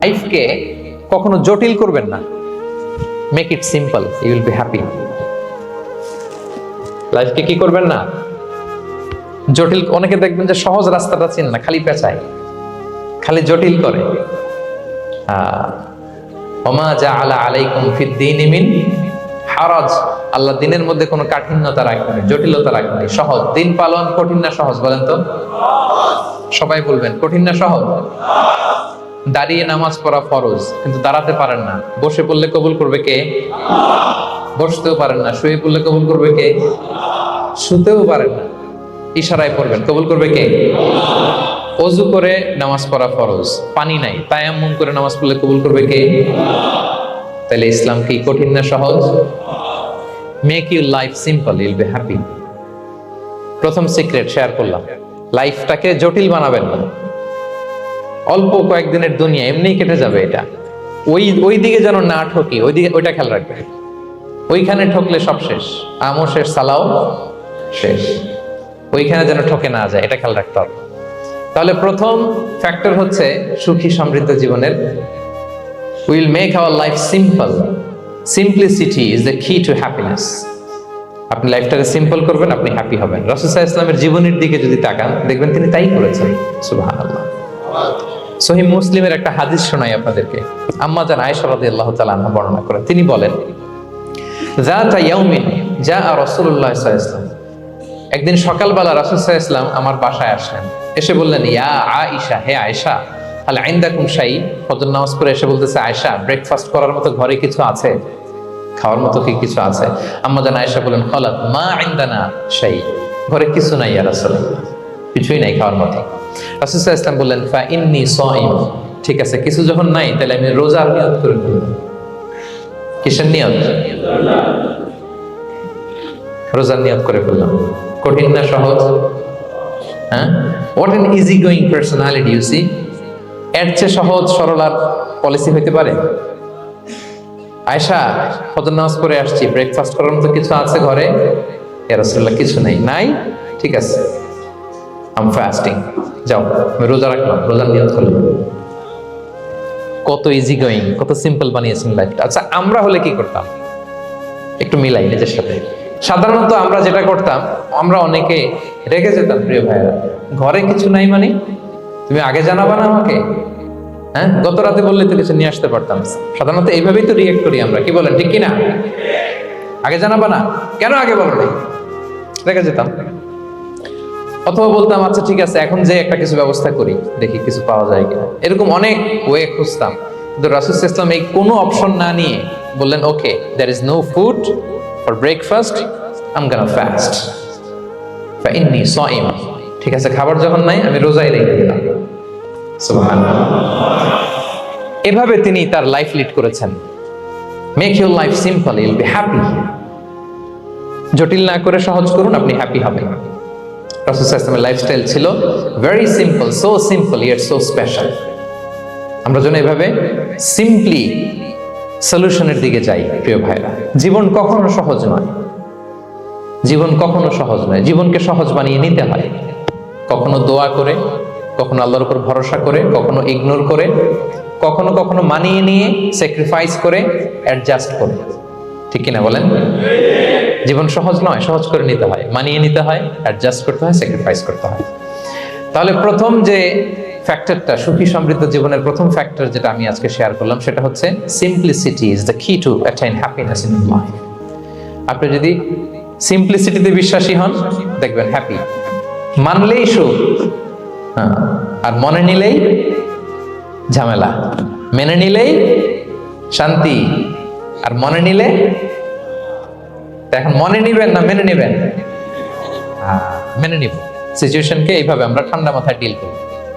লাইফকে কখনো জটিল করবেন না, make it simple, you will be happy. লাইফকে কি করবেন না, জটিল। অনেকে দেখবেন যে সহজ রাস্তাটা চিনে না, খালি পেঁচায়, খালি জটিল করে। ওমা জাআলা আলাইকুম ফিদ-দীনি মিন হারাজ, আল্লাহ দিনের মধ্যে কোনো কাঠিন্যতা রাখেনি, জটিলতা রাখেনি, সহজ। দিন পালন কঠিন না সহজ, বলেন তো? সবাই বলবেন কঠিন না সহজ? দাঁড়িয়ে নামাজ পড়া ফরজ, কিন্তু দাঁড়াতে পারেন না। বসে পড়লে কবুল করবে কে? বসতেও পারেন না। শুয়ে পড়লে কবুল করবে কে? শুতেও পারেন না। ইশারায় পড়বেন, কবুল করবে কে? ওযু করে নামাজ পড়া ফরজ, পানি নাই, তায়াম্মুম করে নামাজ পড়লে কবুল করবে কে? তাহলে ইসলাম কি কঠিন না সহজ? Make your life simple, you'll be happy. প্রথম সিক্রেট শেয়ার করলাম, লাইফটাকে জটিল বানাবেন না। অল্প কয়েকদিনের দুনিয়া, এমনিই কেটে যাবে। এটা ওই দিকে যেন না ঠকি, ওইটা খেয়াল রাখবে। ওইখানে ঠকলে সব শেষ, আমও শেষ, সালাও শেষ। ওইখানে যেন ঠকে না যায়, এটা খেয়াল রাখতে হবে। তাহলে প্রথম ফ্যাক্টর হচ্ছে সুখী সমৃদ্ধ জীবনের, will make our life simple. Simplicity is the কি টু হ্যাপিনেস। আপনি লাইফটাকে সিম্পল করবেন, আপনি হ্যাপি হবেন। রাসূল সাল্লাল্লাহু আলাইহি ওয়াসাল্লামের জীবনের দিকে যদি তাকান, দেখবেন তিনি তাই করেছেন। সুবহানাল্লাহ। সহিহ মুসলিমের একটা হাদিস শোনাই আপনাদেরকে। আম্মা জান আয়েশা রাদিয়াল্লাহু তাআলা আনহা বর্ণনা করেন। তিনি বলেন, যাতা ইয়াউমিন জাআ রাসূলুল্লাহ সাল্লাল্লাহু আলাইহি ওয়াসাল্লাম, একদিন সকালবেলা রাসূল সাল্লাল্লাহু আলাইহি ওয়াসাল্লাম আমার বাসায় আসলেন। এসে বললেন, ইয়া আয়েশা, হে আয়েশা, হাল ইনদাকুম শাই। ফজর নামাজ পড়ে এসে বলতেছে, আয়েশা, ব্রেকফাস্ট করার মতো ঘরে কিছু আছে? খাওয়ার মতো কি কিছু আছে? আম্মা জান আয়েশা বলেন, ক্বালাত মা ইনদানা শাই, ঘরে কিছু নাই ইয়া রাসূলুল্লাহ, কিছুই নাই খাওয়ার মতো। রাসূল সাল্লাল্লাহু আলাইহি ওয়াসাল্লাম বললেন, ফা ইন্নী সাইম, ঠিক আছে, কিছু যখন নাই তাহলে আমি রোজার নিয়ত করে ফেলব। কিসের নিয়ত? রোজার নিয়ত করে ফেললাম। কঠিন না সহজ? হ্যাঁ, what N easy going personality you C. এর চেয়ে সহজ সরল আর পলিসি হইতে পারে? আয়েশা, ফজর নামাজ পড়ে আসছি, ব্রেকফাস্ট করার মতো কিছু আছে ঘরে? ইয়া রাসূলুল্লাহ, কিছু নাই। নাই, ঠিক আছে, আই এম ফাস্টিং, যাও আমি রোজা রাখলাম, রোজার নিয়ত করলাম। কত ইজি গোয়িং, কত সিম্পল বানিয়েছেন লাইফটা। আচ্ছা, আমরা হলে কি করতাম? একটু মিলাই নিজের সাথে। সাধারণত আমরা যেটা করতাম, আমরা অনেকে রেগে যেতাম। প্রিয় ভাইয়েরা, ঘরে কিছু নাই মানে তুমি আগে জানাবা না আমাকে? হ্যাঁ, গত রাতে বললে তো কিছু নিয়ে আসতে পারতাম। সাধারণত এইভাবেই তো রিয়েক্ট করি আমরা, কি বলেন, ঠিক কিনা? আগে জানাবা না, কেন আগে বলো নাই? রেগে যেতাম। অথবা বলতাম, আচ্ছা ঠিক আছে, এখন যে একটা কিছু ব্যবস্থা করি, দেখি কিছু পাওয়া যায় কিনা। এরকম অনেক ওয়ে খুঁজতাম। কিন্তু রাসূল সাল্লাল্লাহু আলাইহি ওয়াসাল্লাম এই কোনো অপশন না নিয়ে বললেন, okay, there is no food for breakfast, I am gonna fast, ফা ইন্নী সাইম, ঠিক আছে, খাবার যখন নাই আমি রোজাই রেখে দিলাম। সুবহানাল্লাহ। এভাবে তিনি তার লাইফ লিড করেছেন। Make your life simple, you'll be happy. জটিল না করে সহজ করুন, আপনি হ্যাপি হবেন। রাসূল সাল্লাল্লাহু আলাইহি ওয়াসাল্লামের লাইফস্টাইল ছিল very simple, so simple yet so special. আমরা যেন এভাবে সিম্পলি সলিউশনের দিকে যাই। প্রিয় ভাইরা, জীবন কখনো সহজ নয়, জীবন কখনো সহজ নয়। জীবনকে সহজ বানিয়ে নিতে হয়, কখনো দোয়া করে, কখনো আল্লাহর উপর ভরসা করে, কখনো ইগনোর করে, কখনো কখনো মানিয়ে নিয়ে, স্যাক্রিফাইস করে, অ্যাডজাস্ট করে। ঠিক কিনা বলেন? জীবন সহজ নয়, সহজ করে নিতে হয়, মানিয়ে নিতে হয়, অ্যাডজাস্ট করতে হয়, স্যাক্রিফাইস করতে হয়। তাহলে প্রথম যে ফ্যাক্টরটা, সুখী সমৃদ্ধ জীবনের প্রথম ফ্যাক্টর যেটা আমি আজকে শেয়ার করলাম, সেটা হচ্ছে সিম্পলিসিটি ইজ দ্য কি two attain happiness in life. আপনি যদি সিম্পলিসিটিতে বিশ্বাসী হন, দেখবেন হ্যাপি। মানলেই সুখ, হ্যাঁ, আর মনে নিলেই ঝামেলা। মেনে নিলেই শান্তি, আর মনে নিলে, এখন মনে নিবেন না মেনে নিবেন? মেনে নিব। সিচুয়েশনকে এইভাবে আমরা ঠান্ডা মাথায় ডিল করি।